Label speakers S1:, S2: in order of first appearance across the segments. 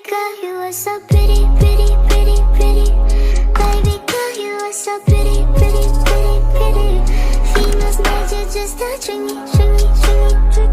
S1: girl, you are so pretty, pretty, pretty, pretty. Baby girl, you are so pretty, pretty, pretty, pretty. Females magic just touching me, trick me, trick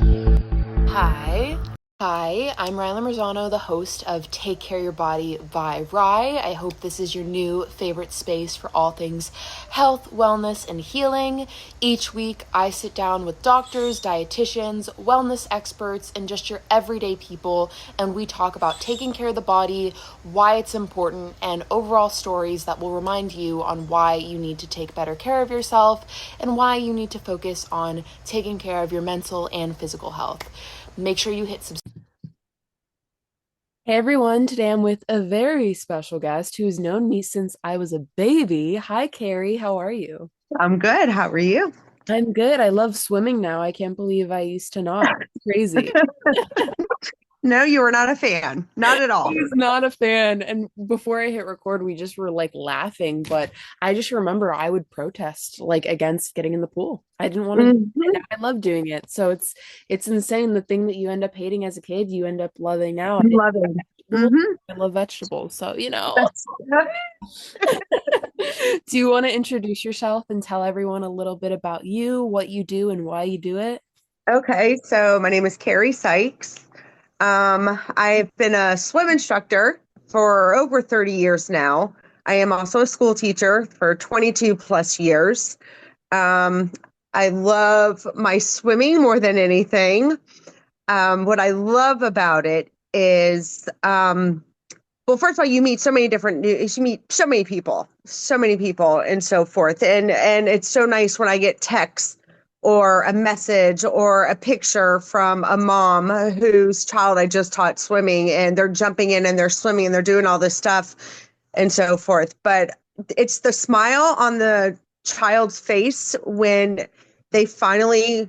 S1: me.
S2: Hi. Hi, I'm Ryla Marzano, the host of Take Care of Your Body by Rye. I hope this is your new favorite space for all things health, wellness, and healing. Each week, I sit down with doctors, dietitians, wellness experts, and just your everyday people, and we talk about taking care of the body, why it's important, and overall stories that will remind you on why you need to take better care of yourself and why you need to focus on taking care of your mental and physical health. Make sure you hit subscribe. Hey everyone, today I'm with a very special guest who's known me since I was a baby. Hi Carrie, how are you?
S3: I'm good. How are you?
S2: I'm good. I love swimming now. I can't believe I used to not. It's crazy.
S3: No, you are not a fan. Not at all.
S2: He's not a fan. And before I hit record, we just were like laughing, but I just remember I would protest like against getting in the pool. I didn't want to do it. I love doing it. So it's insane. The thing that you end up hating as a kid, you end up loving now.
S3: Loving.
S2: I love vegetables. So, do you want to introduce yourself and tell everyone a little bit about you, what you do, and why you do it?
S3: Okay, so my name is Carrie Sikes. I've been a swim instructor for over 30 years now. I am also a school teacher for 22 plus years. I love my swimming more than anything. What I love about it is, well, first of all, you meet so many you meet so many people and so forth. And it's so nice when I get texts or a message or a picture from a mom whose child I just taught swimming, and they're jumping in and they're swimming and they're doing all this stuff and so forth. But it's the smile on the child's face when they finally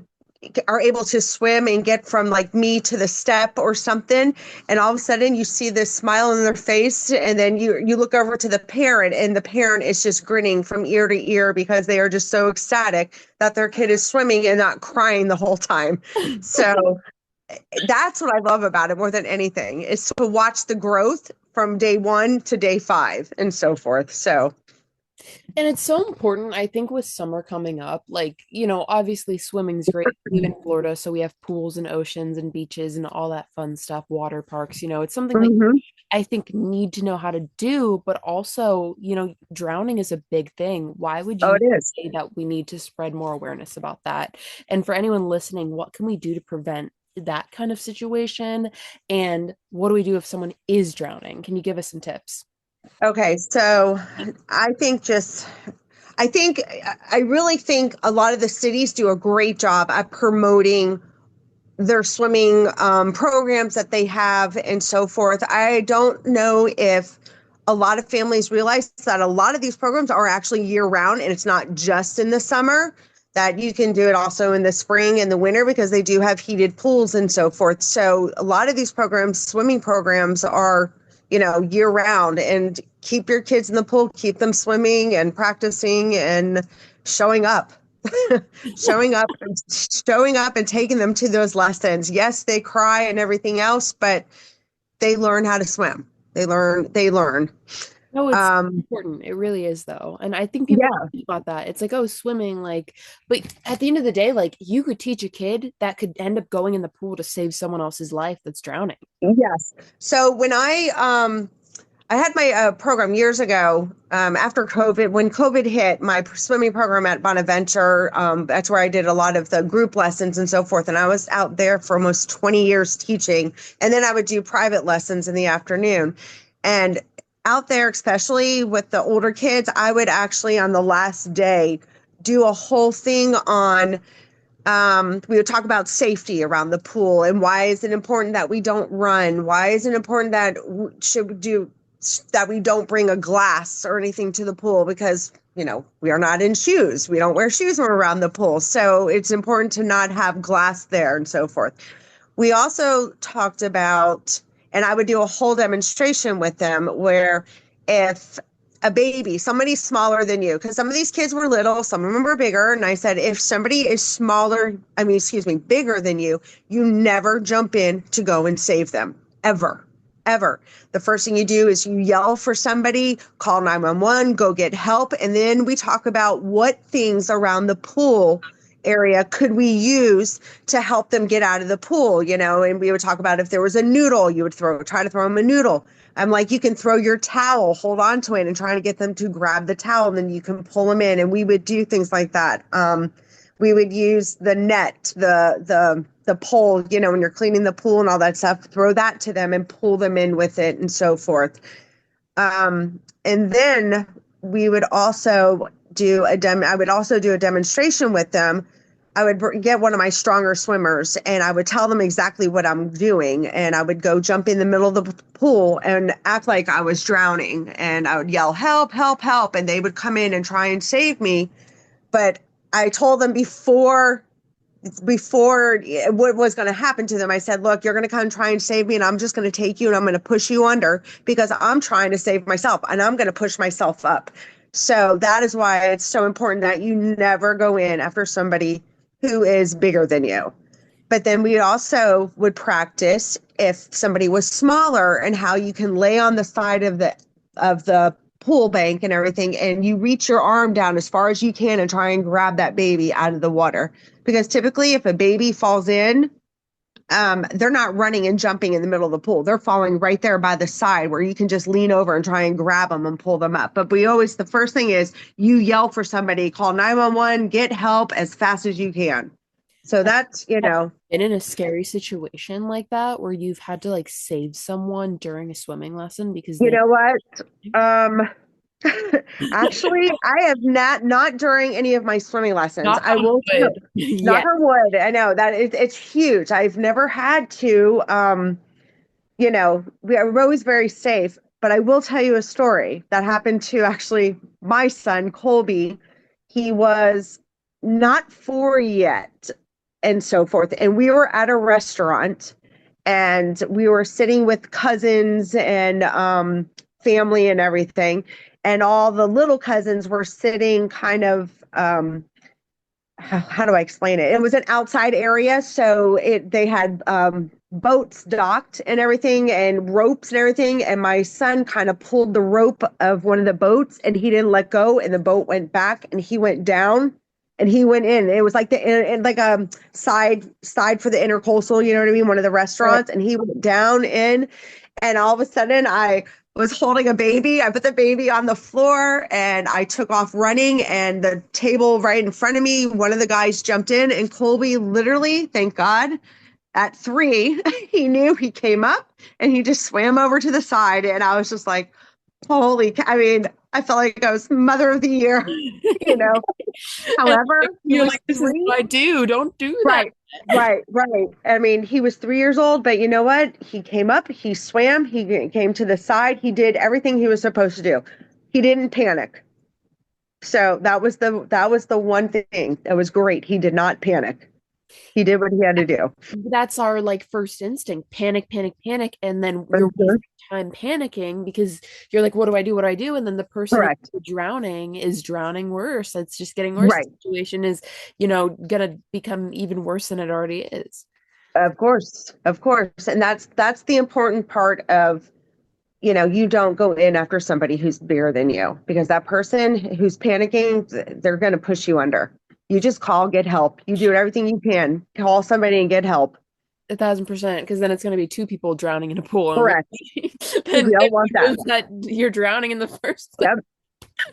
S3: are able to swim and get from like me to the step or something, and all of a sudden you see this smile on their face, and then you look over to the parent, and the parent is just grinning from ear to ear because they are just so ecstatic that their kid is swimming and not crying the whole time. So that's what I love about it more than anything, is to watch the growth from day 1 to day 5 and so forth.
S2: And it's so important, I think, with summer coming up, like, obviously swimming's great. We live in Florida, so we have pools and oceans and beaches and all that fun stuff, water parks, it's something that I think need to know how to do, but also, drowning is a big thing. Why would you say that we need to spread more awareness about that? And for anyone listening, what can we do to prevent that kind of situation? And what do we do if someone is drowning? Can you give us some tips?
S3: Okay, so I really think a lot of the cities do a great job at promoting their swimming programs that they have and so forth. I don't know if a lot of families realize that a lot of these programs are actually year round, and it's not just in the summer, that you can do it also in the spring and the winter, because they do have heated pools and so forth. So a lot of these programs, swimming programs, are year round, and keep your kids in the pool, keep them swimming and practicing and showing up, showing up and taking them to those lessons. Yes, they cry and everything else, but they learn how to swim. They learn.
S2: No, it's important. It really is, though. And I think people don't think about that. It's like, oh, swimming, but at the end of the day, you could teach a kid that could end up going in the pool to save someone else's life that's drowning.
S3: Yes. So when I had my program years ago, after COVID, when COVID hit, my swimming program at Bonaventure, that's where I did a lot of the group lessons and so forth. And I was out there for almost 20 years teaching. And then I would do private lessons in the afternoon. And out there, especially with the older kids, I would actually on the last day do a whole thing on, we would talk about safety around the pool, and why is it important that we don't run? Why is it important that we don't bring a glass or anything to the pool? Because, we are not in shoes. We don't wear shoes when we're around the pool. So it's important to not have glass there and so forth. We also talked about, and I would do a whole demonstration with them, where if a baby, somebody smaller than you, because some of these kids were little, some of them were bigger. And I said, if somebody is bigger than you, you never jump in to go and save them, ever. ever. The first thing you do is you yell for somebody, call 911, go get help. And then we talk about what things around the pool area could we use to help them get out of the pool, and we would talk about if there was a noodle, you would try to throw them a noodle. I'm like, you can throw your towel, hold on to it and try to get them to grab the towel, and then you can pull them in. And we would do things like that. We would use the net, the pole, when you're cleaning the pool and all that stuff, throw that to them and pull them in with it and so forth. And then we would also I would also do a demonstration with them. I would get one of my stronger swimmers and I would tell them exactly what I'm doing. And I would go jump in the middle of the pool and act like I was drowning. And I would yell, help, help, help. And they would come in and try and save me. But I told them before what was going to happen to them, I said, look, you're going to come try and save me, and I'm just going to take you and I'm going to push you under because I'm trying to save myself and I'm going to push myself up. So that is why it's so important that you never go in after somebody who is bigger than you. But then we also would practice if somebody was smaller and how you can lay on the side of the pool bank and everything, and you reach your arm down as far as you can and try and grab that baby out of the water. Because typically if a baby falls in, they're not running and jumping in the middle of the pool. They're falling right there by the side where you can just lean over and try and grab them and pull them up. But the first thing is you yell for somebody, call 911, get help as fast as you can. So that's,
S2: Been in a scary situation like that where you've had to like save someone during a swimming lesson because
S3: you know what? Actually, I have not during any of my swimming lessons.
S2: knock
S3: I
S2: on
S3: will
S2: wood.
S3: knock
S2: Yeah.
S3: on wood. I know that it's huge. I've never had to. We're always very safe. But I will tell you a story that happened to actually my son, Colby. He was not 4 yet, and so forth. And we were at a restaurant, and we were sitting with cousins and family and everything. And all the little cousins were sitting kind of, how do I explain it? It was an outside area. So they had boats docked and everything and ropes and everything. And my son kind of pulled the rope of one of the boats and he didn't let go. And the boat went back and he went down and he went in. It was like like a side for the intercoastal, you know what I mean? One of the restaurants. Right. And he went down in, and all of a sudden I was holding a baby. I put the baby on the floor and I took off running, and the table right in front of me, one of the guys jumped in, and Colby literally, thank God, at 3, he knew, he came up and he just swam over to the side. And I was just like, holy, I felt like I was Mother of the Year, However,
S2: you're like, this is what I do. Don't do that.
S3: Right. He was 3 years old, but you know what? He came up, he swam, he came to the side, he did everything he was supposed to do. He didn't panic. So that was the one thing that was great. He did not panic. He did what he had to do.
S2: That's our like first instinct, panic. And then you're wasting time panicking because you're like, what do I do? And then the person drowning is drowning worse. It's just getting worse.
S3: Right.
S2: The situation is, gonna become even worse than it already is.
S3: Of course. And that's the important part of, you don't go in after somebody who's bigger than you, because that person who's panicking, they're going to push you under. You just call, get help. You do everything you can. Call somebody and get help.
S2: 1,000%, because then it's going to be 2 people drowning in a pool.
S3: Correct.
S2: Then you don't want that you're drowning in the first place.
S3: Yep.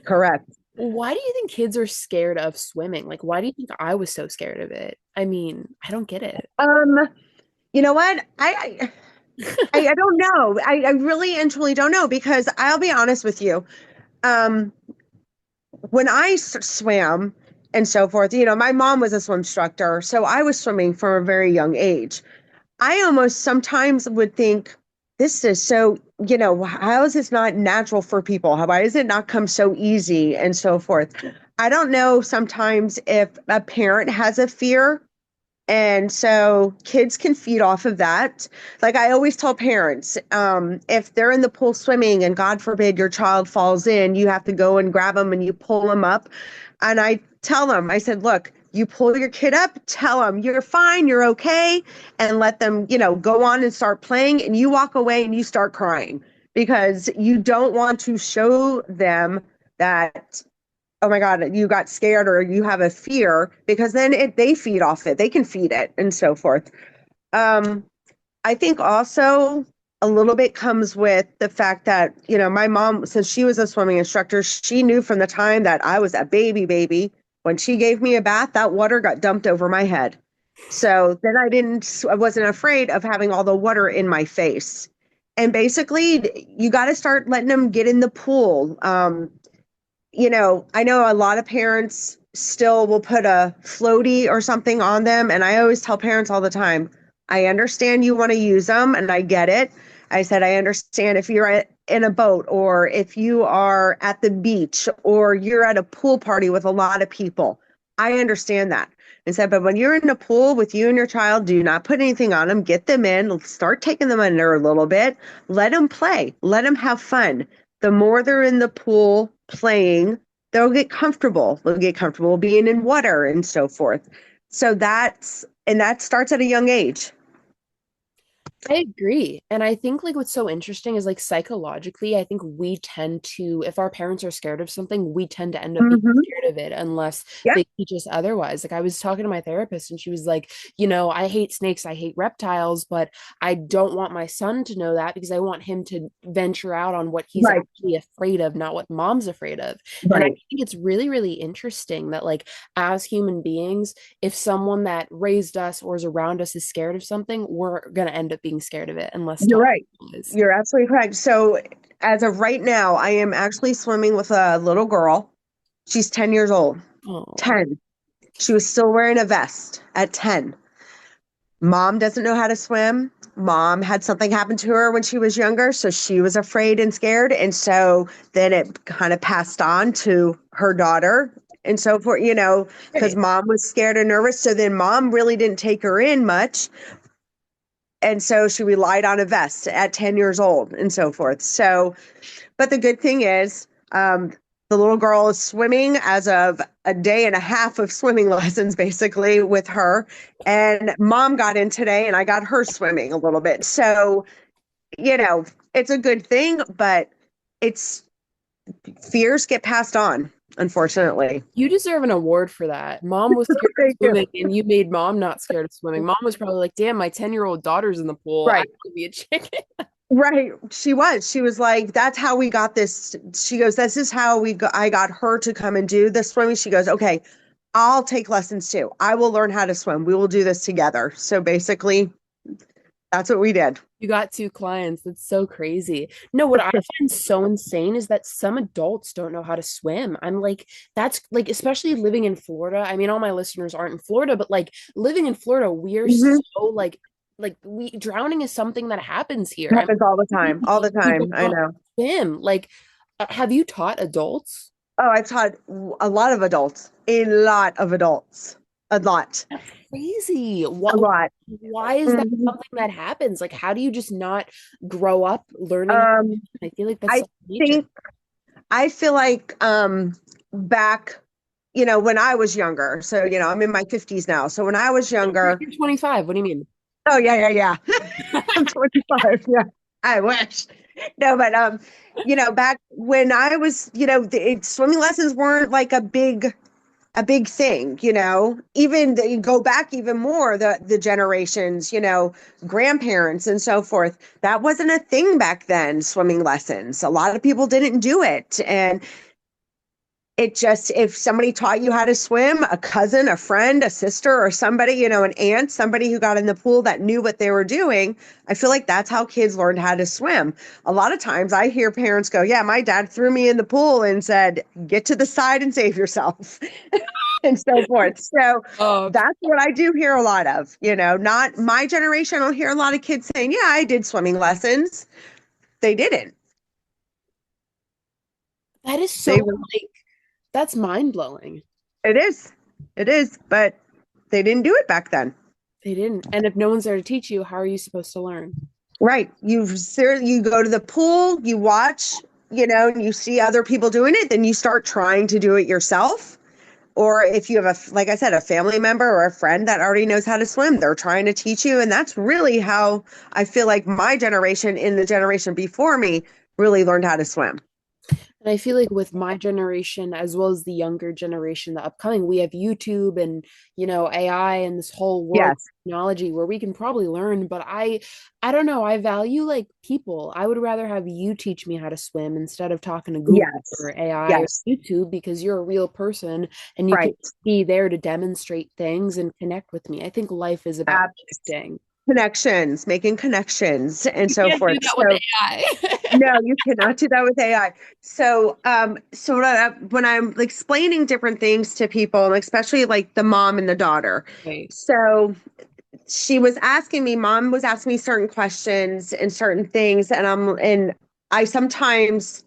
S3: Correct.
S2: Why do you think kids are scared of swimming? Like, why do you think I was so scared of it? I don't get it.
S3: You know what? I don't know. I really and truly don't know, because I'll be honest with you. When I swam and so forth, my mom was a swim instructor, so I was swimming from a very young age. I almost sometimes would think, this is so, how is this not natural for people? Why does it not come so easy and so forth? I don't know sometimes if a parent has a fear, and so kids can feed off of that. Like I always tell parents, if they're in the pool swimming and God forbid your child falls in, you have to go and grab them and you pull them up. And I tell them. I said, look, you pull your kid up, tell them you're fine, you're okay, and let them, go on and start playing. And you walk away and you start crying because you don't want to show them that, oh my God, you got scared or you have a fear, because then they feed off it. They can feed it and so forth. I think also a little bit comes with the fact that, my mom, since she was a swimming instructor, she knew from the time that I was a baby, when she gave me a bath, that water got dumped over my head. So then I wasn't afraid of having all the water in my face. And basically, you got to start letting them get in the pool. I know a lot of parents still will put a floaty or something on them. And I always tell parents all the time, I understand you want to use them and I get it. I said, I understand if you're in a boat or if you are at the beach or you're at a pool party with a lot of people. I understand that. I said, but when you're in a pool with you and your child, do not put anything on them. Get them in, start taking them under a little bit. Let them play. Let them have fun. The more they're in the pool playing, they'll get comfortable. They'll get comfortable being in water and so forth. So that starts at a young age.
S2: I agree. And I think like what's so interesting is like psychologically, I think we tend to, if our parents are scared of something, we tend to end up being
S3: Mm-hmm.
S2: scared of it unless
S3: Yeah.
S2: they teach us otherwise. Like I was talking to my therapist and she was like, I hate snakes, I hate reptiles, but I don't want my son to know that because I want him to venture out on what he's
S3: Right.
S2: actually afraid of, not what mom's afraid of. And I
S3: Right.
S2: think it's really, really interesting that like as human beings, if someone that raised us or is around us is scared of something, we're going to end up being scared of it unless
S3: You're
S2: taught
S3: right.
S2: otherwise.
S3: You're absolutely correct. So as of right now, I am actually swimming with a little girl. She's 10 years old.
S2: Oh,
S3: 10. She was still wearing a vest at 10. Mom doesn't know how to swim. Mom had something happen to her when she was younger, so she was afraid and scared. And so then it kind of passed on to her daughter and so forth, because
S2: right.
S3: mom was scared and nervous. So then mom really didn't take her in much. And so she relied on a vest at 10 years old and so forth. So, but the good thing is, the little girl is swimming as of a day and a half of swimming lessons, basically, with her. And mom got in today and I got her swimming a little bit. So, it's a good thing, but it's fears get passed on, unfortunately.
S2: You deserve an award for that. Mom was scared of
S3: Thank you.
S2: swimming and you made mom not scared of swimming. Mom was probably like, damn, my 10-year-old daughter's in the pool. I
S3: Right.
S2: want to be a chicken.
S3: Right. She was. She was like, that's how we got this. She goes, this is how I got her to come and do the swimming. She goes, okay, I'll take lessons too. I will learn how to swim. We will do this together. So basically, that's what we did.
S2: You got two clients. That's so crazy. No, what I find so insane is that some adults don't know how to swim. I'm like, that's like, especially living in Florida. I mean, all my listeners aren't in Florida, but like living in Florida, we're
S3: Mhm.
S2: so like we drowning is something that happens here.
S3: It
S2: And
S3: happens all the time. All the
S2: people
S3: time. I
S2: don't
S3: know.
S2: swim. Like, have you taught adults?
S3: Oh, I've taught a lot of adults, a lot of adults, a lot,
S2: That's crazy.
S3: a lot.
S2: Why is that
S3: Mhm.
S2: something that happens? Like, how do you just not grow up learning?
S3: Um,
S2: I feel like that's
S3: I
S2: so nature.
S3: think, I feel like, back, when I was younger, so, I'm in my 50s now. So when I was younger,
S2: You're 25. What do you mean?
S3: oh, yeah, yeah, yeah. I'm 25. Yeah. I wish. No, but back when I was, swimming lessons weren't like a big thing, even you go back even more, the generations, grandparents and so forth. That wasn't a thing back then, swimming lessons. A lot of people didn't do it. And it just, if somebody taught you how to swim, a cousin, a friend, a sister, or somebody, an aunt, somebody who got in the pool that knew what they were doing, I feel like that's how kids learned how to swim. A lot of times I hear parents go, yeah, my dad threw me in the pool and said, get to the side and save yourself and so forth. So
S2: Oh,
S3: that's what I do hear a lot of, not my generation. I don't hear a lot of kids saying, yeah, I did swimming lessons. They didn't.
S2: that is so
S3: They
S2: like that's mind blowing.
S3: It is. It is, but they didn't do it back then.
S2: They didn't. And if no one's there to teach you, how are you supposed to learn?
S3: Right. You go to the pool, you watch, and you see other people doing it, then you start trying to do it yourself. or if you have like I said, a family member or a friend that already knows how to swim, they're trying to teach you. And that's really how I feel like my generation and the generation before me really learned how to swim.
S2: And I feel like with my generation, as well as the younger generation, the upcoming, we have YouTube and, AI and this whole world of
S3: Yes.
S2: technology where we can probably learn. But I don't know, I value like people. I would rather have you teach me how to swim instead of talking to Google or
S3: Yes.
S2: AI or
S3: Yes.
S2: YouTube because you're a real person and you can
S3: Right.
S2: be there to demonstrate things and connect with me. I think life is about
S3: Ab-
S2: connecting.
S3: Connections, making connections and
S2: You
S3: so
S2: can't do
S3: forth.
S2: that with
S3: So
S2: AI.
S3: no, you cannot do that with AI. So when I'm like, explaining different things to people, especially like the mom and the daughter,
S2: Right.
S3: so mom was asking me certain questions and certain things, and I sometimes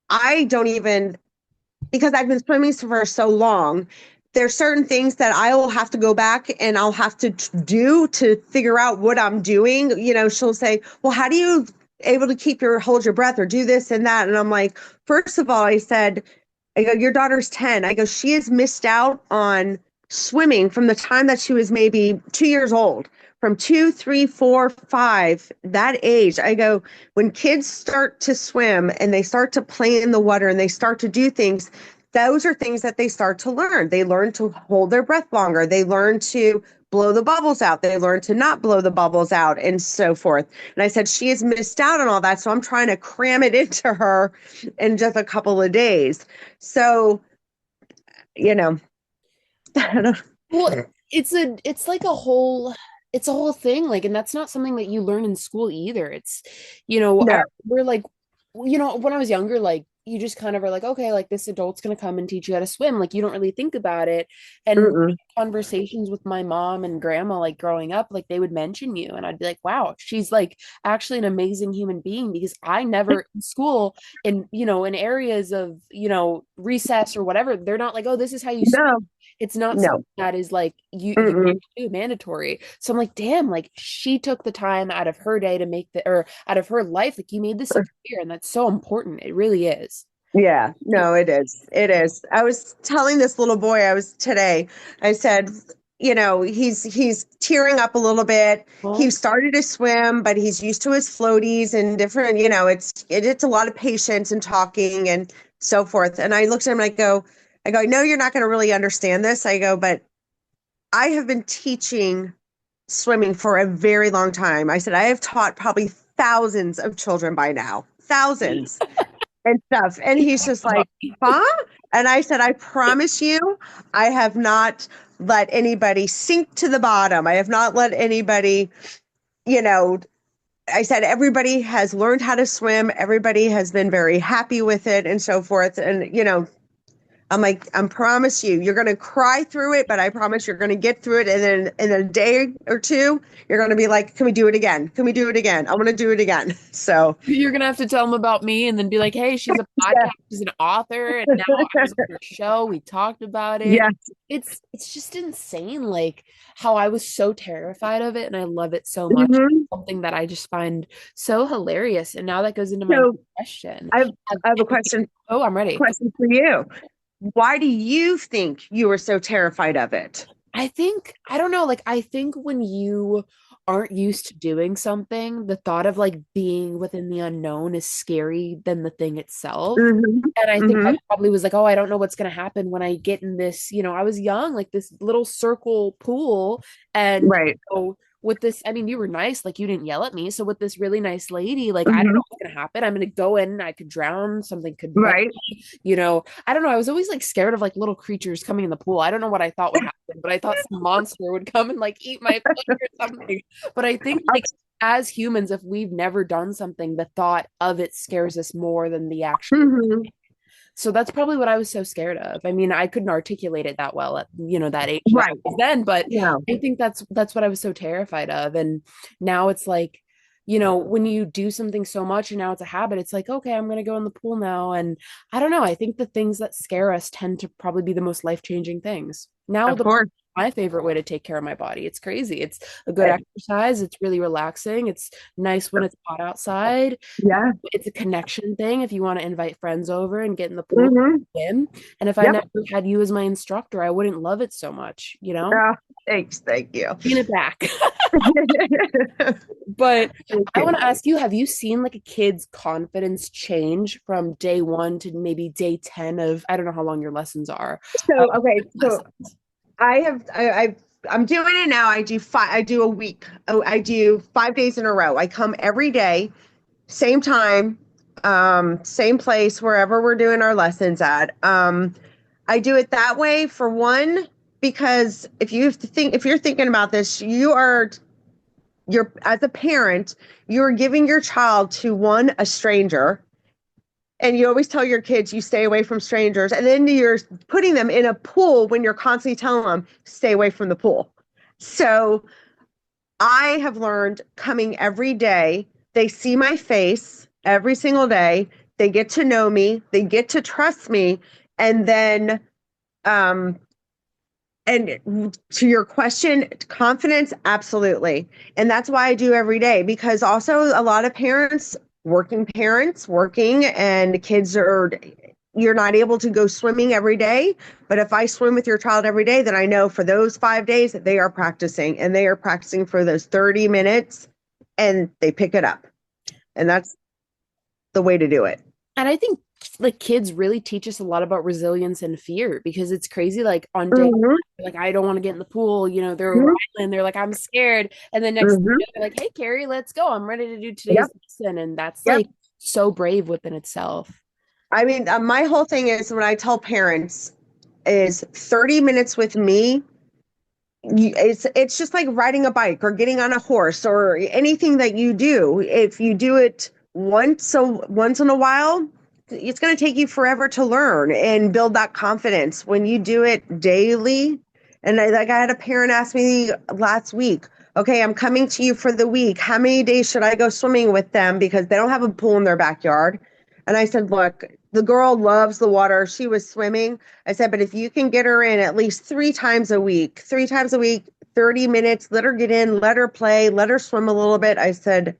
S3: I don't even, because I've been swimming for so long, there's certain things that I will have to go back and I'll have to do to figure out what I'm doing. She'll say, "Well, how do you able to hold your breath or do this and that?" And I'm like, first of all, I go, your daughter's 10. I go, she has missed out on swimming from the time that she was maybe 2 years old, from two, three, four, five, that age. I go, when kids start to swim and they start to play in the water and they start to do things, those are things that they start to learn. They learn to hold their breath longer. They learn to blow the bubbles out. They learn to not blow the bubbles out and so forth. And I said, she has missed out on all that. So I'm trying to cram it into her in just a couple of days. So, you know, I don't-
S2: Well, it's a whole thing, like, and that's not something that you learn in school either. It's,
S3: no,
S2: we're like, when I was younger, like you just kind of are like, okay, like this adult's gonna come and teach you how to swim. Like you don't really think about it. And
S3: mm-mm,
S2: conversations with my mom and grandma, like growing up, like they would mention you, and I'd be like, wow, she's like actually an amazing human being because I never in school in areas of, recess or whatever, they're not like, oh, this is how you swim.
S3: no,
S2: It's not something
S3: no,
S2: that is like you have
S3: mm-mm,
S2: to do mandatory. So I'm like, damn, like she took the time out of her day to make or out of her life, like you made this a career, and that's so important. It really is.
S3: yeah, no, it is. It is. I was telling this little boy I said, he's tearing up a little bit. He
S2: Well,
S3: started to swim, but he's used to his floaties and different, it's a lot of patience and talking and so forth. And I looked at him and I go, I know you're not going to really understand this. I go, but I have been teaching swimming for a very long time. I said, I have taught probably thousands of children by now, thousands and stuff. And he's just like, huh? And I said, I promise you, I have not let anybody sink to the bottom. I have not let anybody, you know, I said, everybody has learned how to swim. Everybody has been very happy with it and so forth. And, I'm like, I promise you, you're going to cry through it, but I promise you're going to get through it. And then in a day or two, you're going to be like, can we do it again? Can we do it again? I want to do it again. So,
S2: you're gonna have to tell them about me and then be like, hey, she's a podcast, she's an author, and now I was on her show. We talked about it.
S3: yeah.
S2: It's just insane, like how I was so terrified of it, and I love it so much.
S3: Hmm.
S2: Something that I just find so hilarious. And now that goes into my next
S3: So
S2: question.
S3: I've,
S2: Have
S3: I have a
S2: any- Oh, I'm ready.
S3: question for you. Why do you think you were so terrified of it?
S2: I think, I don't know, like I think when you aren't used to doing something, the thought of like being within the unknown is scary than the thing itself.
S3: Hmm.
S2: And I think I
S3: Hmm.
S2: probably was like, oh, I don't know what's going to happen when I get in this, I was young, like this little circle pool. And
S3: Right.
S2: with this, I mean, you were nice, like you didn't yell at me. So with this really nice lady, like I don't know
S3: Hmm.
S2: what's going to happen. I'm going to go in, I could drown, something could bite
S3: Right.
S2: me, I don't know. I was always like scared of like little creatures coming in the pool. I don't know what I thought would happen, but I thought some monster would come and like eat my foot or something. But I think like as humans, if we've never done something, the thought of it scares us more than the actual.
S3: Hmm.
S2: So that's probably what I was so scared of. I mean, I couldn't articulate it that well at, that age that I
S3: Right.
S2: was then, but
S3: No,
S2: I think that's what I was so terrified of. And now it's like, when you do something so much and now it's a habit, it's like, okay, I'm gonna go in the pool now. And I don't know. I think the things that scare us tend to probably be the most life-changing things. Now
S3: of
S2: the
S3: course.
S2: my favorite way to take care of my body. It's crazy. It's a good exercise. It's really relaxing. It's nice when it's hot outside.
S3: Yeah.
S2: It's a connection thing if you want to invite friends over and get in the pool,
S3: Hmm.
S2: swim. And if I
S3: Yep.
S2: never had you as my instructor, I wouldn't love it so much, you know?
S3: Yeah. Thanks. Thank you.
S2: Taking it back. But
S3: Thank
S2: I
S3: you.
S2: want to ask you, have you seen like a kid's confidence change from day one to maybe day 10 of, I don't know how long your lessons are. Uh,
S3: So, okay. So
S2: lessons.
S3: I'm doing it now. I do a week. Oh, I do 5 days in a row. I come every day, same time, same place, wherever we're doing our lessons at. I do it that way for one, because if you're thinking about this, you're as a parent, you're giving your child to one, a stranger, and you always tell your kids you stay away from strangers, and then you're putting them in a pool when you're constantly telling them stay away from the pool. So I have learned coming every day, they see my face every single day, they get to know me, they get to trust me, and then um and to your question, confidence, absolutely. And that's why I do every day, because also a lot of parents working, and the kids are, you're not able to go swimming every day. But if I swim with your child every day, then I know for those 5 days that they are practicing, and they are practicing for those 30 minutes, and they pick it up. And that's the way to do it.
S2: And I think like kids really teach us a lot about resilience and fear because it's crazy. Like on day,
S3: Hmm.
S2: like I don't want to get in the pool. You know, they're over island. They're like, I'm scared. And then next, thing
S3: Hmm.
S2: you know, they're like, Hey, Carrie, let's go. I'm ready to do today's
S3: Yep.
S2: lesson. And that's
S3: Yep.
S2: like so brave within itself.
S3: I mean, my whole thing is when I tell parents is 30 minutes with me, it's just like riding a bike or getting on a horse or anything that you do. If you do it once in a while, it's going to take you forever to learn and build that confidence. When you do it daily, and I had a parent ask me last week, okay, I'm coming to you for the week, how many days should I go swimming with them, because they don't have a pool in their backyard? And I said, look, the girl loves the water, she was swimming. I said, but if you can get her in at least 3 times a week, 30 minutes, let her get in, let her play, let her swim a little bit. I said,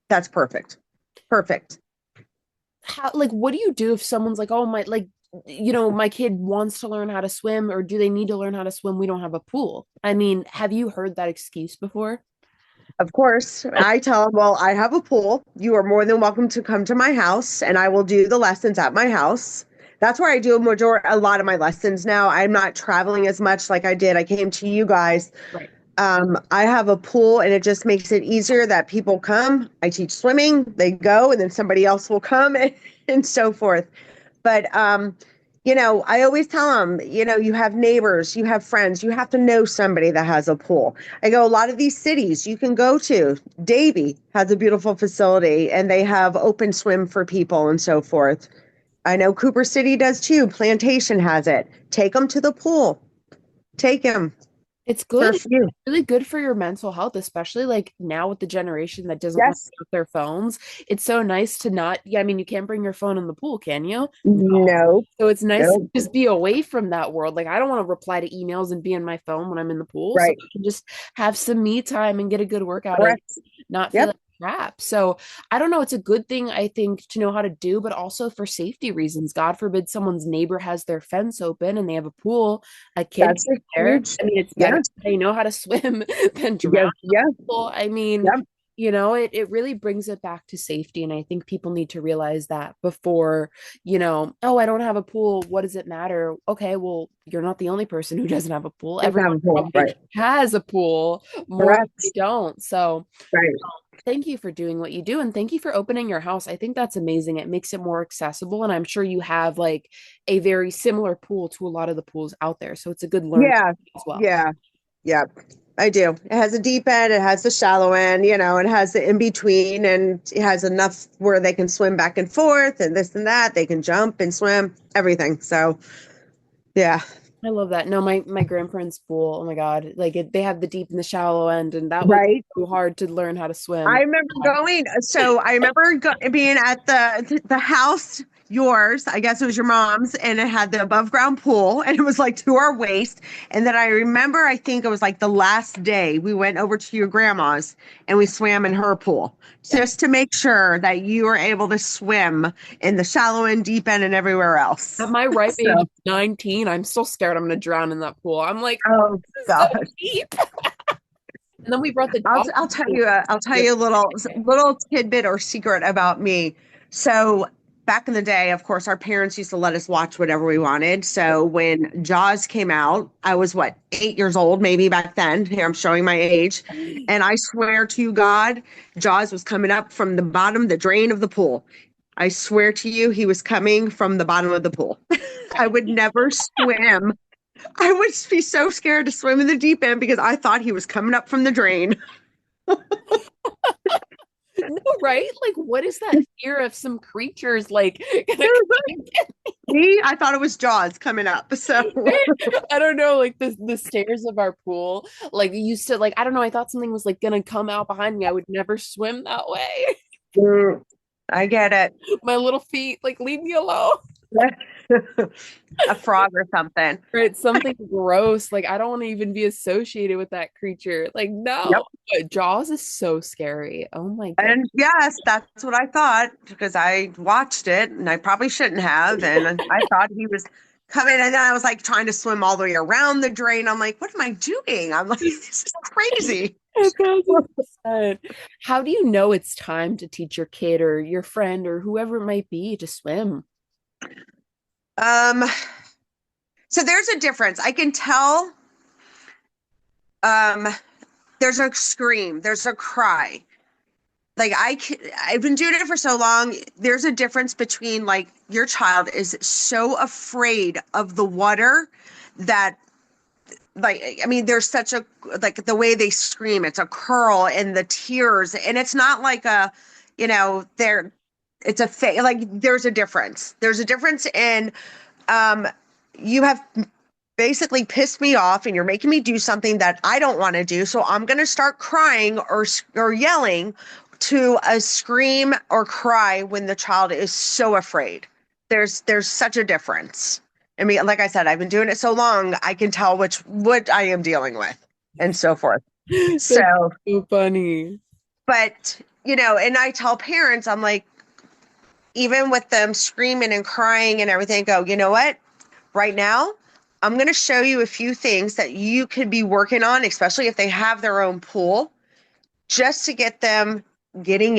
S3: that's perfect. Perfect.
S2: How, like, what do you do if someone's like, oh, my, like, you know, my kid wants to learn how to swim, or do they need to learn how to swim? We don't have a pool. I mean, have you heard that excuse before?
S3: Of course, I tell them, well, I have a pool. You are more than welcome to come to my house, and I will do the lessons at my house. That's where I do a lot of my lessons now. I'm not traveling as much like I did. I came to you guys.
S2: Right.
S3: I have a pool, and it just makes it easier that people come. I teach swimming, they go, and then somebody else will come, and so forth. But I always tell them, you have neighbors, you have friends, you have to know somebody that has a pool. I go, a lot of these cities you can go to. Davie has a beautiful facility, and they have open swim for people and so forth. I know Cooper City does too. Plantation has it. Take them to the pool. Take them
S2: It's
S3: for a
S2: good. It's
S3: few.
S2: really good for your mental health, especially like now with the generation that doesn't want to
S3: Yes.
S2: use their phones. It's so nice to not, yeah, I mean, you can't bring your phone in the pool, can you? No.
S3: No.
S2: So it's nice to
S3: No.
S2: just be away from that world. Like I don't want to reply to emails and be in my phone when I'm in the pool. So
S3: Right.
S2: I can just have some me time and get a good workout in,
S3: Correct.
S2: not feel
S3: Yep.
S2: like crap. So I don't know. It's a good thing, I think, to know how to do, but also for safety reasons. God forbid someone's neighbor has their fence open and they have a pool, a kid
S3: That's a
S2: there.
S3: huge.
S2: I mean, it's better
S3: Yeah.
S2: if they know how to swim than drown
S3: Yeah. Yeah.
S2: people. I mean,
S3: Yep.
S2: it really brings it back to safety. And I think people need to realize that before, oh, I don't have a pool. What does it matter? Okay, well, you're not the only person who doesn't have a pool.
S3: Doesn't have
S2: Everyone
S3: a pool.
S2: probably
S3: Right.
S2: has a pool, more than they
S3: Correct.
S2: don't. So
S3: Right.
S2: thank you for doing what you do. And thank you for opening your house. I think that's amazing. It makes it more accessible. And I'm sure you have like a very similar pool to a lot of the pools out there. So it's a good learning
S3: Yeah.
S2: as well.
S3: Yeah. Yeah. I do. It has a deep end, it has the shallow end, it has the in between, and it has enough where they can swim back and forth and this and that. They can jump and swim, everything. So, yeah.
S2: I love that. No, my grandparents' pool. Oh my God. Like they have the deep and the shallow end, and that was
S3: Right.
S2: so hard to learn how to swim.
S3: I remember being at the house. yours, I guess it was your mom's, and it had the above ground pool and it was like to our waist. And then I remember, I think it was like the last day we went over to your grandma's and we swam in her pool just to make sure that you were able to swim in the shallow end, deep end, and everywhere else.
S2: At my ripe age
S3: So,
S2: of 19, I'm still scared I'm gonna drown in that pool. I'm like,
S3: oh
S2: this is so
S3: gosh.
S2: deep. And then we brought the
S3: I'll
S2: dog
S3: I'll
S2: to the
S3: tell
S2: pool.
S3: you I'll tell you a little tidbit or secret about me. So back in the day, of course, our parents used to let us watch whatever we wanted. So when Jaws came out, I was what, 8 years old, maybe back then. Here I'm showing my age. And I swear to you, God, Jaws was coming up from the bottom, the drain of the pool. I swear to you, he was coming from the bottom of the pool. I would never swim. I would be so scared to swim in the deep end because I thought he was coming up from the drain.
S2: No, right? Like, what is that fear of some creatures like gonna
S3: Me, I thought it was Jaws coming up. So
S2: I don't know, like the stairs of our pool, like used to like I don't know, I thought something was like gonna come out behind me. I would never swim that way.
S3: mm, I get it.
S2: My little feet, like leave me alone.
S3: A frog or something.
S2: Or it's something gross. Like I don't want to even be associated with that creature. Like
S3: Yep.
S2: no. But Jaws is so scary. Oh my god.
S3: And yes, that's what I thought because I watched it and I probably shouldn't have. And I thought he was coming. And then I was like trying to swim all the way around the drain. I'm like, what am I doing? I'm like, this is crazy.
S2: 1,000%. How do you know it's time to teach your kid or your friend or whoever it might be to swim?
S3: Um, so there's a difference. I can tell um there's a scream, there's a cry. Like I've been doing it for so long. There's a difference between like your child is so afraid of the water that like I mean there's such a like the way they scream, it's a curl and the tears and it's not like a they're it's a like there's a difference. There's a difference in um you have basically pissed me off and you're making me do something that I don't want to do. So I'm going to start crying or yelling to a scream or cry when the child is so afraid. There's such a difference. I mean, like I said, I've been doing it so long, I can tell what I am dealing with and so forth.
S2: That's
S3: So,
S2: so funny.
S3: but and I tell parents, I'm like, even with them screaming and crying and everything, go, you know what? Right now, I'm going to show you a few things that you could be working on, especially if they have their own pool, just to get them getting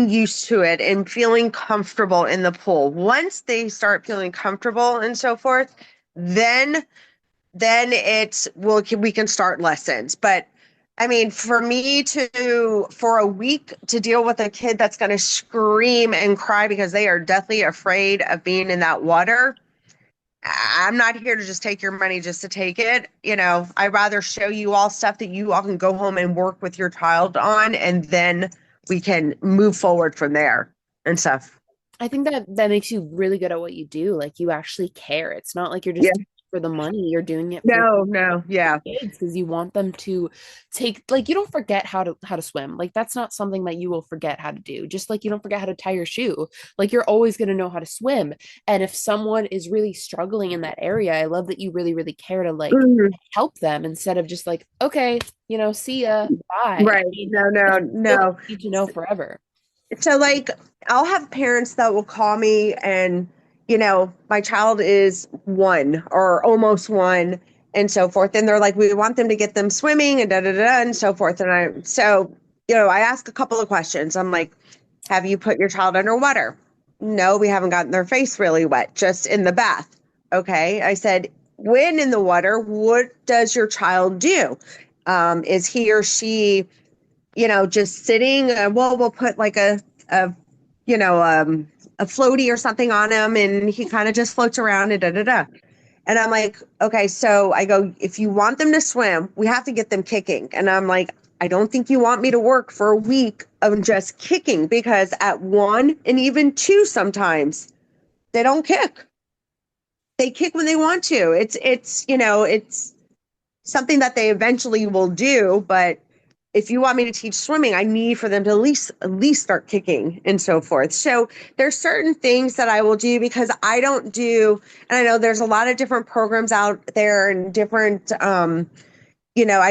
S3: used to it and feeling comfortable in the pool. Once they start feeling comfortable and so forth, then we can start lessons. But I mean, for a week to deal with a kid that's going to scream and cry because they are deathly afraid of being in that water, I'm not here to just take your money just to take it. I'd rather show you all stuff that you all can go home and work with your child on, and then we can move forward from there and stuff.
S2: I think that makes you really good at what you do. Like you actually care. It's not like you're
S3: Yeah.
S2: just doing it for the money. You're doing it for
S3: No. Yeah.
S2: kids because you want them to take like you don't forget how to swim. Like that's not something that you will forget how to do. Just like you don't forget how to tie your shoe. Like you're always going to know how to swim. And if someone is really struggling in that area, I love that you really really care to like
S3: Mhm.
S2: help them instead of just like okay, see ya, bye. I
S3: Right.
S2: mean,
S3: No.
S2: you need to know forever.
S3: So like I'll have parents that will call me and my child is 1 or almost 1 and so forth, and they're like, we want them to get them swimming and da da da and so forth. And I ask a couple of questions. I'm like, have you put your child underwater? No, we haven't gotten their face really wet, just in the bath. Okay. I said, when in the water, what does your child do? Is he or she just sitting? We'll put like a you know, a floaty or something on him, and he kind of just floats around and da da da. And I'm like, okay, so I go, if you want them to swim, we have to get them kicking. And I'm like, I don't think you want me to work for a week of just kicking, because at 1 and even 2 sometimes they don't kick. They kick when they want to. It's something that they eventually will do, but if you want me to teach swimming, I need for them to at least start kicking and so forth. So there's certain things that I will do because I don't do, and I know there's a lot of different programs out there and different, I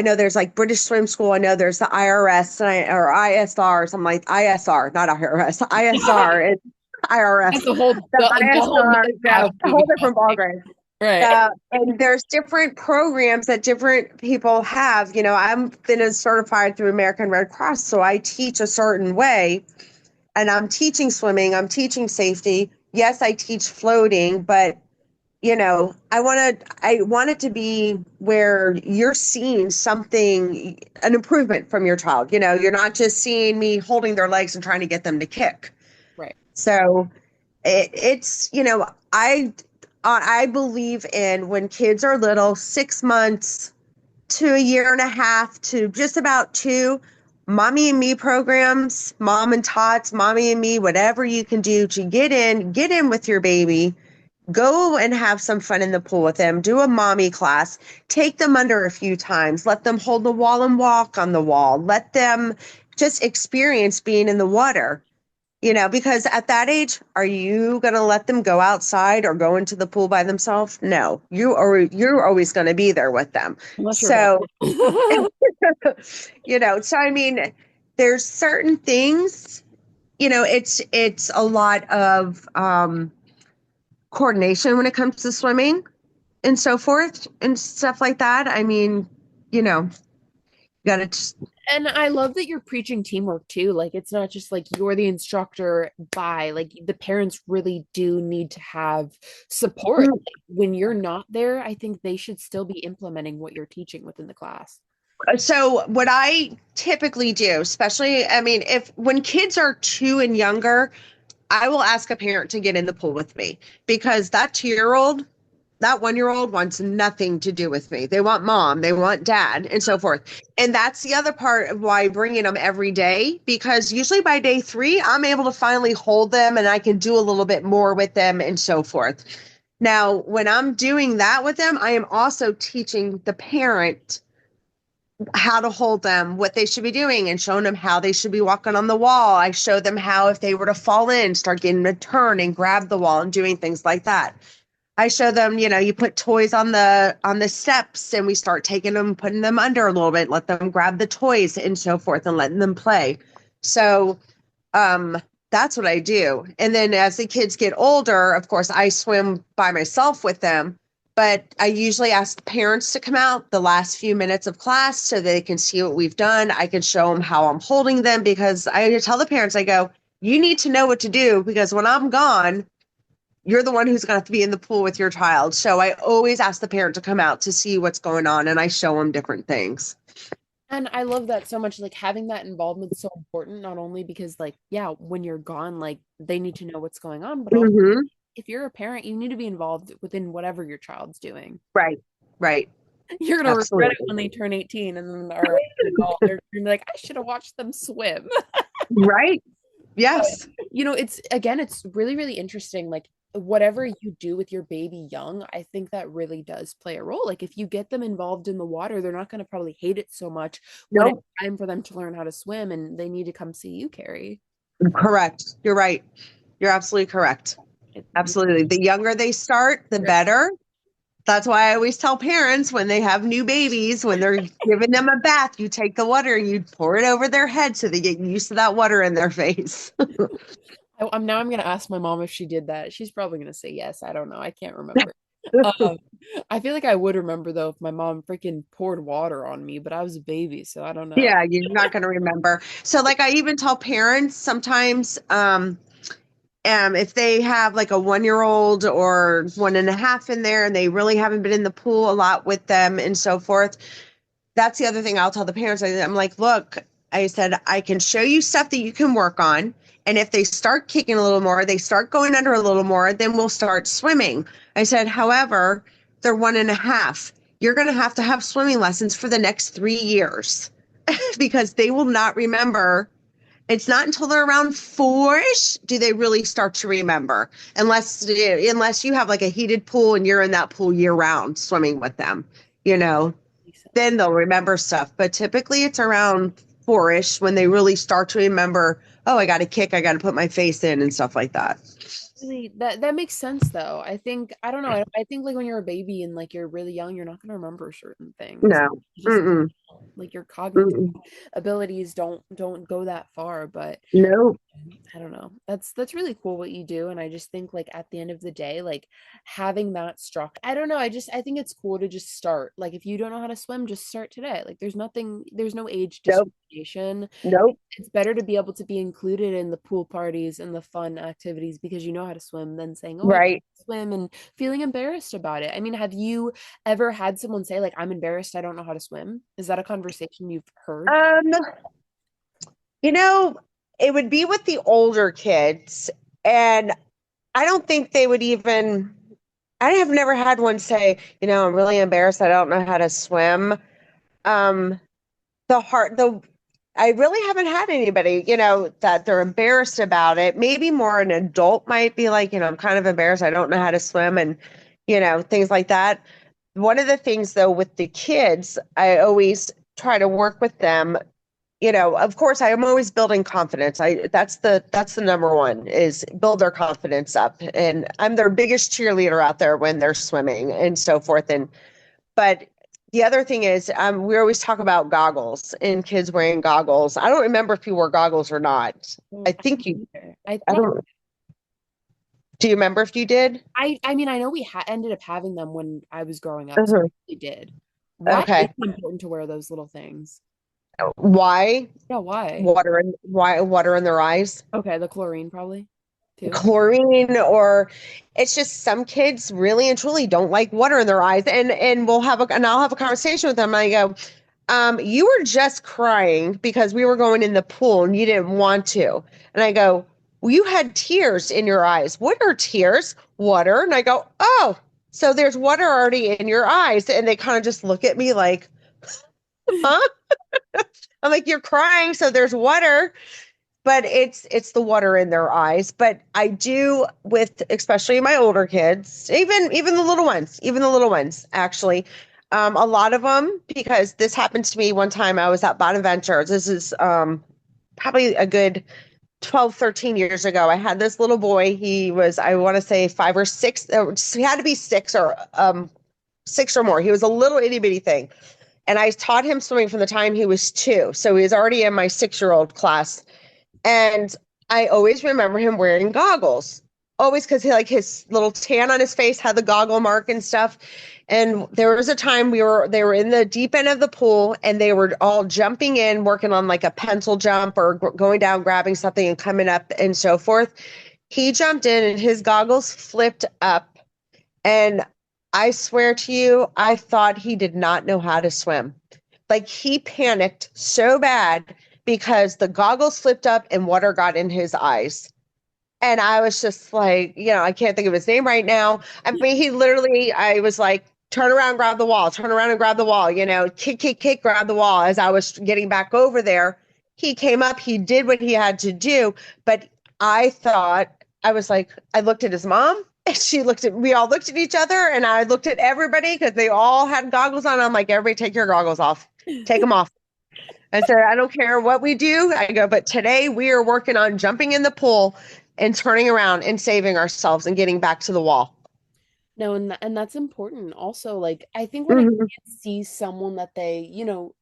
S3: know there's like British Swim School. I know there's the IRS or ISR, something like ISR, not IRS, ISR. It's
S2: That's
S3: IRS. The
S2: the whole
S3: ISR, yeah,
S2: nother
S3: a whole different ballgame.
S2: Right.
S3: And there's different programs that different people have. I've been certified through American Red Cross, so I teach a certain way, and I'm teaching swimming, I'm teaching safety. Yes, I teach floating, but I want it to be where you're seeing something, an improvement from your child. You're not just seeing me holding their legs and trying to get them to kick.
S2: Right.
S3: So it's I believe in when kids are little, 6 months to a year and a half to just about two, mommy and me programs, mom and tots, mommy and me, whatever you can do to get in with your baby. Go and have some fun in the pool with them. Do a mommy class. Take them under a few times. Let them hold the wall and walk on the wall. Let them just experience being in the water. Because at that age, are you going to let them go outside or go into the pool by themselves? No, you're always going to be there with them.
S2: Unless you're
S3: So,
S2: bad.
S3: so I mean, there's certain things, it's a lot of coordination when it comes to swimming and so forth and stuff like that. I mean, you got to
S2: And I love that you're preaching teamwork too. Like it's not just like you're the instructor by like the parents really do need to have support. Like, when you're not there, I think they should still be implementing what you're teaching within the class.
S3: So what I typically do, especially, I mean, if when kids are 2 and younger, I will ask a parent to get in the pool with me because that 2-year-old, that 1-year-old wants nothing to do with me. They want mom, they want dad, and so forth. And that's the other part of why bringing them every day, because usually by day 3, I'm able to finally hold them and I can do a little bit more with them and so forth. Now, when I'm doing that with them, I am also teaching the parent how to hold them, what they should be doing, and showing them how they should be walking on the wall. I show them how, if they were to fall in, start getting a turn and grab the wall and doing things like that. I show them, you put toys on the steps and we start taking them, putting them under a little bit, let them grab the toys and so forth and letting them play. So that's what I do. And then as the kids get older, of course, I swim by myself with them. But I usually ask the parents to come out the last few minutes of class so they can see what we've done. I can show them how I'm holding them because I tell the parents, I go, you need to know what to do because when I'm gone, you're the one who's going to have to be in the pool with your child. So I always ask the parent to come out to see what's going on and I show them different things.
S2: And I love that so much. Like having that involvement is so important, not only because like, yeah, when you're gone, like they need to know what's going on, but also
S3: Mm-hmm.
S2: if you're a parent, you need to be involved within whatever your child's doing.
S3: Right. Right.
S2: You're gonna regret it
S3: Absolutely.
S2: when they turn 18 and then are an adult. They're gonna be like, I should have watched them swim.
S3: Right. Yes.
S2: It's really, really interesting. Like whatever you do with your baby young, I think that really does play a role. Like if you get them involved in the water, they're not gonna probably hate it so much when it's
S3: No,
S2: time for them to learn how to swim and they need to come see you, Carrie.
S3: correct. You're right. You're absolutely correct.
S2: It,
S3: Absolutely. The younger they start, the better. That's why I always tell parents when they have new babies, when they're giving them a bath, you take the water and you pour it over their head so they get used to that water in their face.
S2: I'm gonna ask my mom if she did that. She's probably gonna say yes. I don't know. I can't remember. Um, I feel like I would remember though if my mom freaking poured water on me, but I was a baby, so I don't know.
S3: Yeah, you're not going to remember. So, like, I even tell parents sometimes, if they have like a 1-year-old or 1.5 in there and they really haven't been in the pool a lot with them and so forth, that's the other thing I'll tell the parents. I'm like, look, I said, I can show you stuff that you can work on. And if they start kicking a little more, they start going under a little more, then we'll start swimming. I said, however, they're 1.5. You're going to have swimming lessons for the next 3 years because they will not remember. It's not until they're around 4-ish do they really start to remember, unless you have like a heated pool and you're in that pool year round swimming with them, you know, then they'll remember stuff. But typically it's around 4-ish when they really start to remember, oh, I got to kick, I got to put my face in and stuff like that.
S2: Really, that makes sense though. I think I don't know. I think like when you're a baby and like you're really young, you're not gonna remember certain things.
S3: No.
S2: You just
S3: Mm-mm.
S2: like your cognitive
S3: Mm-mm.
S2: abilities don't go that far. But
S3: No.
S2: I don't know. That's really cool what you do, and I just think like at the end of the day, like having that structure. I don't know. I think it's cool to just start. Like if you don't know how to swim, just start today. Like there's no age
S3: Nope.
S2: discrimination.
S3: Nope.
S2: It's better to be able to be included in the pool parties and the fun activities because you know how to swim than saying, "Oh, I
S3: Right.
S2: can't swim," and feeling embarrassed about it. I mean, have you ever had someone say like, "I'm embarrassed, I don't know how to swim"? Is that a conversation you've heard?
S3: Um, you know, it would be with the older kids, and I don't think they would even, I have never had one say, I'm really embarrassed. I don't know how to swim. Um, the I really haven't had anybody, that they're embarrassed about it. Maybe more an adult might be like, I'm kind of embarrassed. I don't know how to swim and, things like that. One of the things though with the kids, I always try to work with them. Of course, I am always building confidence. That's the number one is build their confidence up. And I'm their biggest cheerleader out there when they're swimming and so forth. But the other thing is, we always talk about goggles and kids wearing goggles. I don't remember if you wore goggles or not. I
S2: I
S3: think
S2: don't
S3: you,
S2: either.
S3: I don't, do you remember if you did?
S2: I mean, I know we ended up having them when I was growing up, so
S3: Uh-huh.
S2: we did. Why is
S3: Okay.
S2: it important to wear those little things?
S3: Why?
S2: Yeah, why?
S3: Water in their eyes?
S2: Okay, the chlorine probably too.
S3: Chlorine, or it's just some kids really and truly don't like water in their eyes, and I'll have a conversation with them. I go, you were just crying because we were going in the pool and you didn't want to. And I go, well, you had tears in your eyes. What are tears? Water. And I go, oh, so there's water already in your eyes. And they kind of just look at me like, huh? I'm like, you're crying, so there's water, but it's the water in their eyes. But I do with especially my older kids, even the little ones actually. A lot of them, because this happened to me one time. I was at Bonaventure. This is probably a good 12, 13 years ago. I had this little boy. He was, I want to say 5 or 6. He had to be 6 or more. He was a little itty bitty thing. And I taught him swimming from the time he was 2. So he was already in my 6-year-old class. And I always remember him wearing goggles. Always, because he, like, his little tan on his face had the goggle mark and stuff. And there was a time they were in the deep end of the pool and they were all jumping in, working on like a pencil jump or going down, grabbing something and coming up and so forth. He jumped in and his goggles flipped up. And I swear to you, I thought he did not know how to swim. Like, he panicked so bad because the goggles flipped up and water got in his eyes. And I was just like, I can't think of his name right now. I mean, he literally, I was like, turn around, grab the wall, turn around and grab the wall, kick, kick, kick, grab the wall. As I was getting back over there, he came up, he did what he had to do. But I thought, I was like, I looked at his mom and we all looked at each other, and I looked at everybody because they all had goggles on. I'm like, everybody take your goggles off, take them off. I said, I don't care what we do. I go, but today we are working on jumping in the pool and turning around and saving ourselves and getting back to the wall.
S2: No, and that's important. Also, like I think when a
S3: Mhm.
S2: kid sees someone that they,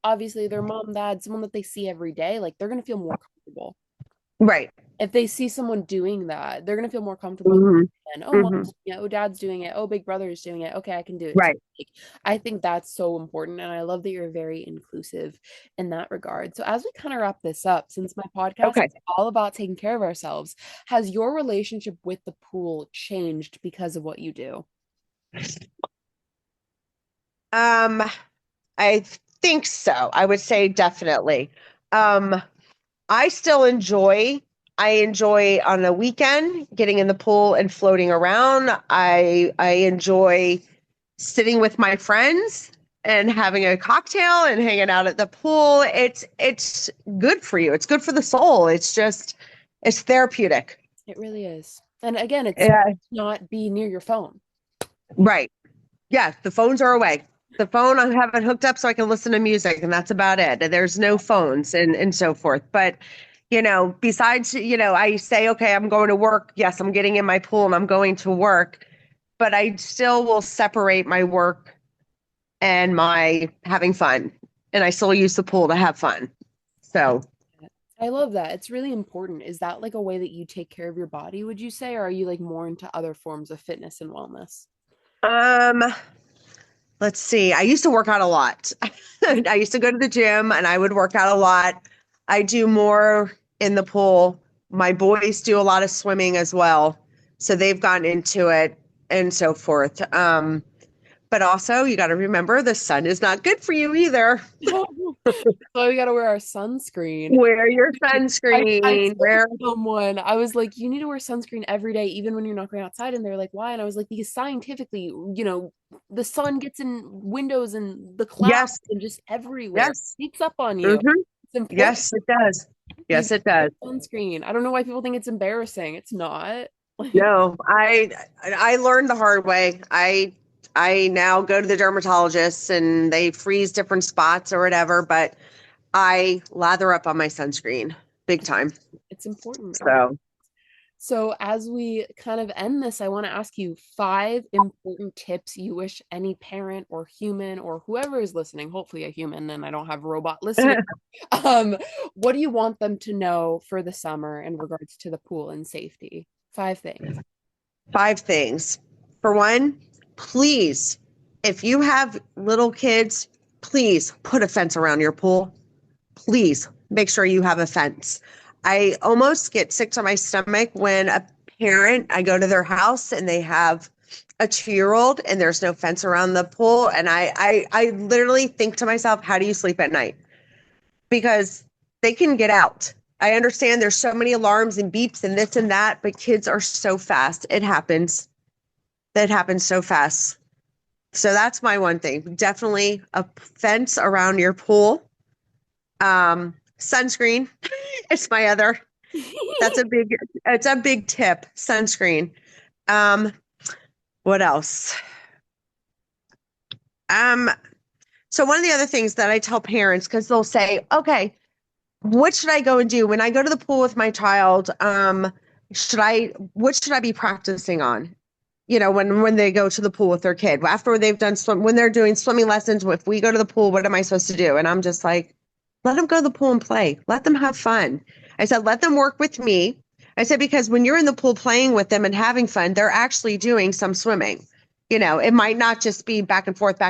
S2: obviously their mom, dad, someone that they see every day, like they're gonna feel more comfortable.
S3: Right.
S2: If they see someone doing that, they're gonna feel more comfortable.
S3: Hmm.
S2: And oh,
S3: Hmm.
S2: mom's doing it, oh, dad's doing it, oh, big brother's doing it. Okay, I can do it too.
S3: Right.
S2: Like, I think that's so important, and I love that you're very inclusive in that regard. So as we kind of wrap this up, since my podcast
S3: Okay.
S2: is all about taking care of ourselves, has your relationship with the pool changed because of what you do?
S3: Um, I think so. I would say definitely. Um, I still I enjoy on the weekend getting in the pool and floating around. I enjoy sitting with my friends and having a cocktail and hanging out at the pool. It's good for you. It's good for the soul. It's therapeutic.
S2: It really is. And again, it's
S3: Yeah,
S2: not be near your phone.
S3: right. Yeah, the phones are away. The phone I have it hooked up so I can listen to music, and that's about it. There's no phones and so forth. But besides, I say, okay, I'm going to work. Yes, I'm getting in my pool and I'm going to work, but I still will separate my work and my having fun. And I still use the pool to have fun. So,
S2: I love that. It's really important. Is that like a way that you take care of your body, would you say, or are you like more into other forms of fitness and wellness?
S3: um, let's see. I used to work out a lot. I used to go to the gym and I would work out a lot. I do more in the pool. My boys do a lot of swimming as well. So they've gotten into it and so forth. But also you got to remember the sun is not good for you either.
S2: So we gotta wear our sunscreen.
S3: Wear your
S2: I
S3: sunscreen.
S2: told
S3: Wear
S2: someone, I was like, you need to wear sunscreen every day, even when you're not going outside. And they're like, why? And I was like, because scientifically, the sun gets in windows and the clouds
S3: yes,
S2: and just everywhere. It
S3: yes.
S2: sneaks up on you.
S3: Hmm.
S2: It's important
S3: Yes, it does.
S2: you
S3: Yes, it does.
S2: wear sunscreen. I don't know why people think it's embarrassing. It's not.
S3: No, I learned the hard way. I now go to the dermatologist and they freeze different spots or whatever, but I lather up on my sunscreen big time.
S2: It's important.
S3: So,
S2: So, as we kind of end this, I want to ask you 5 important tips you wish any parent or human or whoever is listening, hopefully a human, and I don't have a robot listening. Um, what do you want them to know for the summer in regards to the pool and safety? 5 things.
S3: 5 things. For one, please, if you have little kids, please put a fence around your pool. Please make sure you have a fence. I almost get sick to my stomach when a parent, I go to their house and they have a 2 year old and there's no fence around the pool. And I literally think to myself, how do you sleep at night? Because they can get out. I understand there's so many alarms and beeps and this and that, but kids are so fast. It happens. That happens so fast. So that's my one thing. Definitely a fence around your pool. Sunscreen is my other. That's it's a big tip. Sunscreen. Um, what else? Um, so one of the other things that I tell parents, because they'll say, okay, what should I go and do when I go to the pool with my child? What should I be practicing on? When they go to the pool with their kid after they've done when they're doing swimming lessons, if we go to the pool, what am I supposed to do? And I'm just like, let them go to the pool and play. Let them have fun. I said, let them work with me. I said, because when you're in the pool playing with them and having fun, they're actually doing some swimming. It might not just be back and forth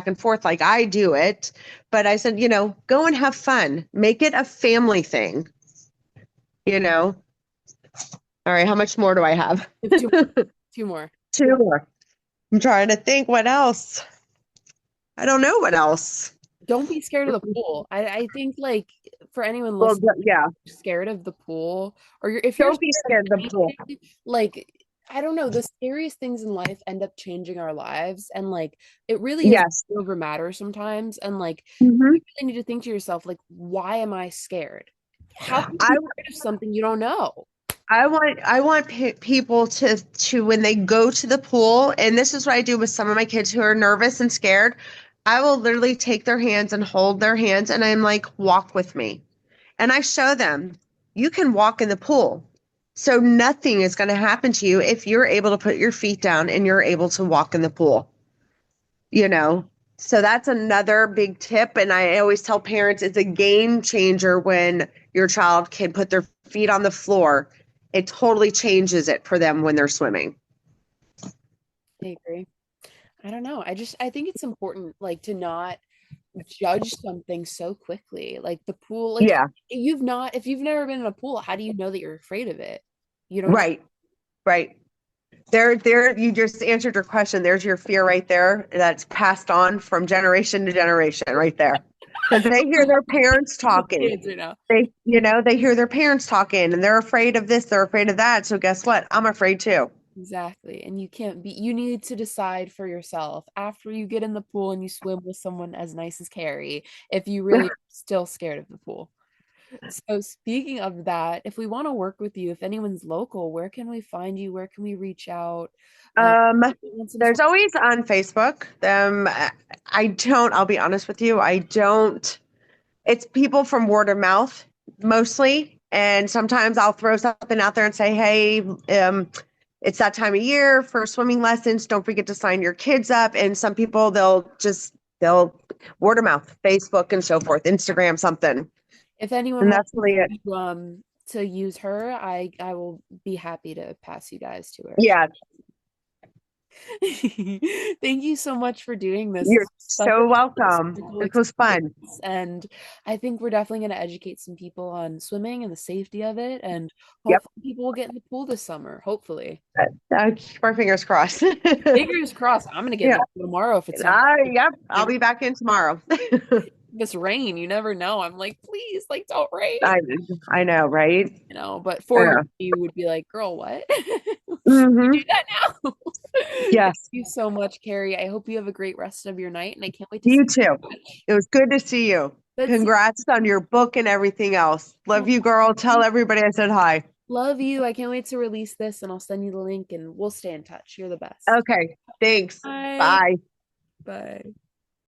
S3: like I do it. But I said, go and have fun. Make it a family thing, you know? All right. How much more do I have?
S2: Two more.
S3: 2 more. I'm trying to think what else. I don't know what else.
S2: Don't be scared of the pool. I think like for anyone
S3: Well,
S2: listening,
S3: yeah.
S2: scared of the pool, or if you're
S3: Don't be scared of the pool.
S2: like I don't know, the scariest things in life end up changing our lives, and like it really is
S3: Yes.
S2: over matter sometimes, and like
S3: Hmm.
S2: you really need to think to yourself, like, why am I scared? How can you
S3: I
S2: be scared of something you don't know?
S3: I want people to when they go to the pool, and this is what I do with some of my kids who are nervous and scared. I will literally take their hands and hold their hands, and I'm like, walk with me. And I show them you can walk in the pool. So nothing is going to happen to you if you're able to put your feet down and you're able to walk in the pool, you know? So that's another big tip. And I always tell parents it's a game changer when your child can put their feet on the floor. It totally changes it for them when they're swimming.
S2: I agree. I don't know. I think it's important like to not judge something so quickly. Like the pool, like
S3: Yeah,
S2: if you've never been in a pool, how do you know that you're afraid of it? You don't know.
S3: right, right. There, you just answered your question. There's your fear right there. That's passed on from generation to generation right there. Because they hear their parents talking.
S2: Kids, you know.
S3: They hear their parents talking and they're afraid of this, they're afraid of that. So guess what? I'm afraid too.
S2: Exactly. And you need to decide for yourself after you get in the pool and you swim with someone as nice as Carrie, if you really are still scared of the pool. So speaking of that, if we want to work with you, if anyone's local, where can we find you? Where can we reach out? Um,
S3: Um,
S2: if we want some
S3: there's
S2: sort
S3: always on Facebook. I'll be honest with you, I don't, it's people from word of mouth mostly. And sometimes I'll throw something out there and say, hey, it's that time of year for swimming lessons. Don't forget to sign your kids up. And some people, they'll word of mouth, Facebook and so forth, Instagram, something.
S2: if anyone
S3: And that's
S2: wants
S3: really it.
S2: to use her, I will be happy to pass you guys to her.
S3: Yeah,
S2: Thank you so much for doing this. This
S3: you're
S2: was such
S3: so
S2: a
S3: welcome.
S2: historical
S3: This was fun.
S2: experience, and I think we're definitely going to educate some people on swimming and the safety of it, and
S3: Yep.
S2: hopefully people will get in the pool this summer. Hopefully.
S3: Keep our fingers crossed.
S2: Fingers crossed. I'm going to get in
S3: Yeah.
S2: the pool tomorrow if it's not
S3: Yep. I'll be back in tomorrow.
S2: this rain. You never know. I'm like, please, like, don't rain.
S3: I I know, right?
S2: But 4 years
S3: Yeah.
S2: you would be like, girl, what? You
S3: Hmm.
S2: do that now. Thank
S3: Yes.
S2: you so much, Carrie. I hope you have a great rest of your night, and I can't wait to see
S3: You
S2: you
S3: too.
S2: in March.
S3: It was good to see you.
S2: Let's see.
S3: Congrats on your book and everything else. Love you, girl. Tell everybody I said hi.
S2: Love you. I can't wait to release this, and I'll send you the link, and we'll stay in touch. You're the best.
S3: Okay. Thanks.
S2: Bye.
S3: Bye.
S2: Bye.